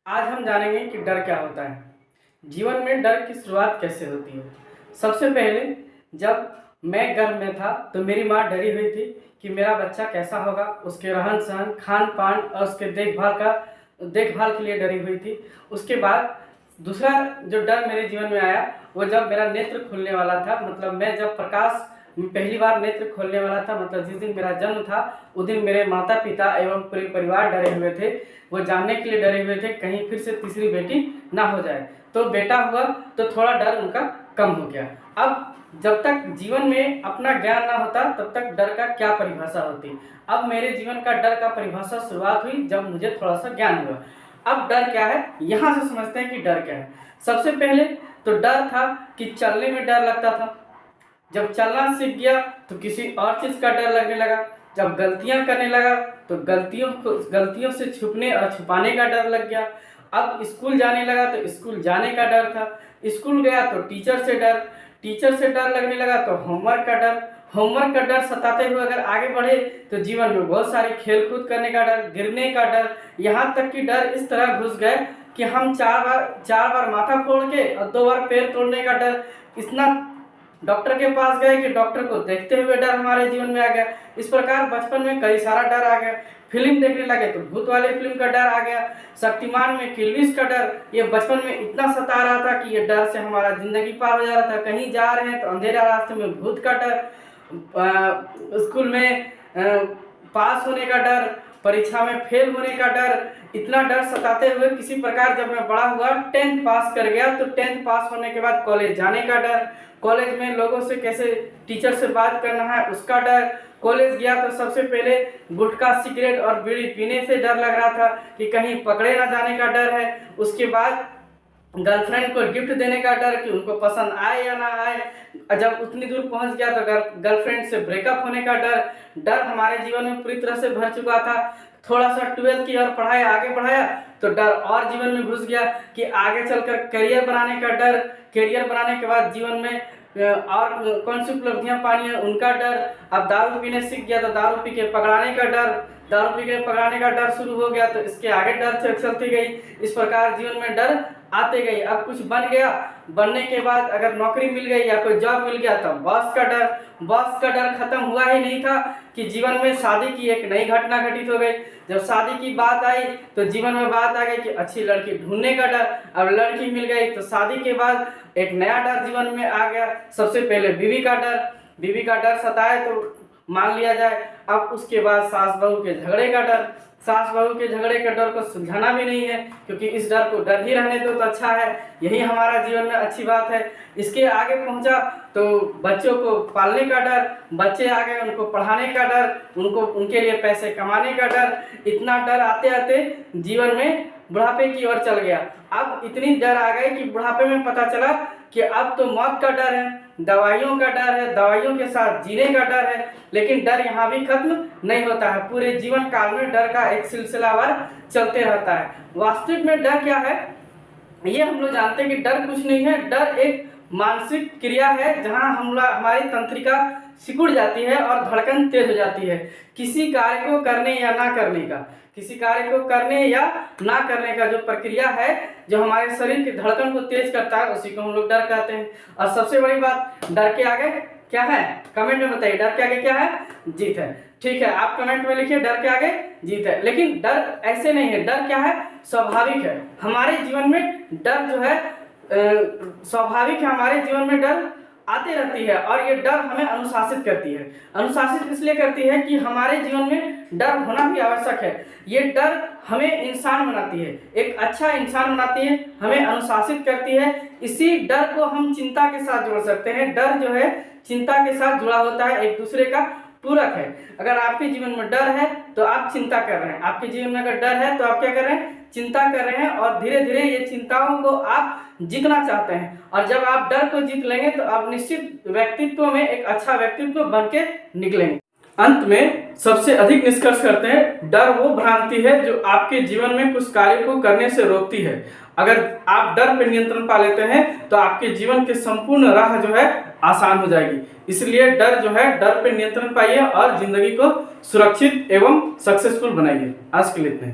आज हम जानेंगे कि डर क्या होता है। जीवन में डर की शुरुआत कैसे होती है। सबसे पहले जब मैं गर्भ में था तो मेरी माँ डरी हुई थी कि मेरा बच्चा कैसा होगा, उसके रहन सहन, खान पान और उसके देखभाल के लिए डरी हुई थी। उसके बाद दूसरा जो डर मेरे जीवन में आया वो जब मेरा नेत्र खुलने वाला था, मतलब मैं जब पहली बार नेत्र खोलने वाला था, मतलब जिस दिन मेरा जन्म था उस दिन मेरे माता पिता एवं पूरे परिवार डरे हुए थे। वो जानने के लिए डरे हुए थे कहीं फिर से तीसरी बेटी ना हो जाए। तो बेटा हुआ तो थोड़ा डर उनका कम हो गया। अब जब तक जीवन में अपना ज्ञान ना होता तब तक डर का क्या परिभाषा होती। अब मेरे जीवन का डर का परिभाषा शुरुआत हुई जब मुझे थोड़ा सा ज्ञान हुआ। अब डर क्या है, यहाँ से समझते हैं कि डर क्या है। सबसे पहले तो डर था कि चलने में डर लगता था। जब चलना सीख गया तो किसी और चीज़ का डर लगने लगा। जब गलतियां करने लगा तो गलतियों से छुपने और छुपाने का डर लग गया। अब स्कूल जाने लगा तो स्कूल जाने का डर था। स्कूल गया तो टीचर से डर लगने लगा तो होमवर्क का डर सताते हुए अगर आगे बढ़े तो जीवन में बहुत सारे खेल कूद करने का डर, गिरने का डर, यहाँ तक कि डर इस तरह घुस गए कि हम चार बार माथा फोड़ के और 2 बार पैर तोड़ने का डर, इतना डॉक्टर के पास गए कि डॉक्टर को देखते हुए डर हमारे जीवन में आ गया। इस प्रकार बचपन में कई सारा डर आ गया। फिल्म देखने लगे तो भूत वाले फिल्म का डर आ गया। शक्तिमान में किलबिश का डर, ये बचपन में इतना सता रहा था कि ये डर से हमारा जिंदगी पार हो जा रहा था। कहीं जा रहे हैं तो अंधेरा रास्ते में भूत का डर, स्कूल में पास होने का डर, परीक्षा में फेल होने का डर, इतना डर सताते हुए किसी प्रकार जब मैं बड़ा हुआ 10th पास कर गया तो 10th पास होने के बाद कॉलेज जाने का डर, कॉलेज में लोगों से कैसे टीचर से बात करना है उसका डर। कॉलेज गया तो सबसे पहले गुटखा, सिगरेट और बीड़ी पीने से डर लग रहा था कि कहीं पकड़े ना जाने का डर है। उसके बाद गर्लफ्रेंड को गिफ्ट देने का डर कि उनको पसंद आए या ना आए। जब उतनी दूर पहुंच गया तो गर्लफ्रेंड से ब्रेकअप होने का डर हमारे जीवन में पूरी तरह से भर चुका था। थोड़ा सा 12th की और पढ़ाई आगे बढ़ाया तो डर और जीवन में घुस गया कि आगे चलकर करियर बनाने का डर, करियर बनाने के बाद जीवन में और कौन सी उपलब्धियां पानी है उनका डर। अब दारू पीने सीख गया तो दारू पी के पकड़ाने का डर, दारू पी के पकड़ाने का डर शुरू हो गया तो इसके आगे डर चलती गई। इस प्रकार जीवन में डर आते गई। अब कुछ बन गया, बनने के बाद अगर नौकरी मिल गई या कोई जॉब मिल गया तो बॉस का डर खत्म हुआ ही नहीं था कि जीवन में शादी की एक नई घटना घटित हो गई। जब शादी की बात आई तो जीवन में बात आ गई कि अच्छी लड़की ढूंढने का डर। अब लड़की मिल गई तो शादी के बाद एक नया डर जीवन में आ गया। सबसे पहले बीवी का डर सताए तो मान लिया जाए। अब उसके बाद सास बहू के झगड़े का डर, सास बहू के झगड़े के डर को सुलझाना भी नहीं है क्योंकि इस डर को डर ही रहने दो तो अच्छा है, यही हमारा जीवन में अच्छी बात है। इसके आगे पहुंचा तो बच्चों को पालने का डर, बच्चे आ गए उनको पढ़ाने का डर, उनके लिए पैसे कमाने का डर। इतना डर आते आते जीवन में बुढ़ापे की ओर चल गया। अब इतनी डर आ गई कि बुढ़ापे में पता चला कि अब तो मौत का डर है, दवाइयों का डर है, दवाइयों के साथ जीने का डर है। लेकिन डर यहाँ भी खत्म नहीं होता है, पूरे जीवन काल में डर का एक सिलसिलावार चलते रहता है। वास्तविक में डर क्या है ये हम लोग जानते हैं कि डर कुछ नहीं है। डर एक मानसिक क्रिया है जहाँ हमारी तंत्रिका सिकुड़ जाती है और धड़कन तेज हो जाती है। किसी कार्य को करने या ना करने का जो प्रक्रिया है जो हमारे शरीर की धड़कन को तेज करता है उसी को हम लोग डर कहते हैं। और सबसे बड़ी बात, डर के आगे क्या है कमेंट में बताइए। डर के आगे क्या है? जीत है। ठीक है, आप कमेंट में लिखिए डर के आगे जीत है। लेकिन डर ऐसे नहीं है, डर क्या है? स्वाभाविक है। हमारे जीवन में डर जो है स्वाभाविक है। हमारे जीवन में डर आती रहती है और ये डर हमें अनुशासित करती है। अनुशासित इसलिए करती है कि हमारे जीवन में डर होना भी आवश्यक है। ये डर हमें इंसान बनाती है, एक अच्छा इंसान बनाती है, हमें अनुशासित करती है। इसी डर को हम चिंता के साथ जोड़ सकते हैं। डर जो है चिंता के साथ जुड़ा होता है, एक दूसरे का पूरक है। अगर आपके जीवन में डर है तो आप चिंता कर रहे हैं, आपके जीवन में अगर डर है तो आप क्या कर रहे हैं? चिंता कर रहे हैं और धीरे धीरे ये चिंताओं को आप जीतना चाहते हैं। और जब आप डर को जीत लेंगे तो आप निश्चित व्यक्तित्व में एक अच्छा व्यक्तित्व बन के निकलेंगे। अंत में सबसे अधिक निष्कर्ष करते हैं, डर वो भ्रांति है जो आपके जीवन में कुछ कार्य को करने से रोकती है। अगर आप डर पर नियंत्रण पा लेते हैं तो आपके जीवन के संपूर्ण राह जो है आसान हो जाएगी। इसलिए डर पर नियंत्रण पाइए और जिंदगी को सुरक्षित एवं सक्सेसफुल बनाइए। आज के लिए इतना ही।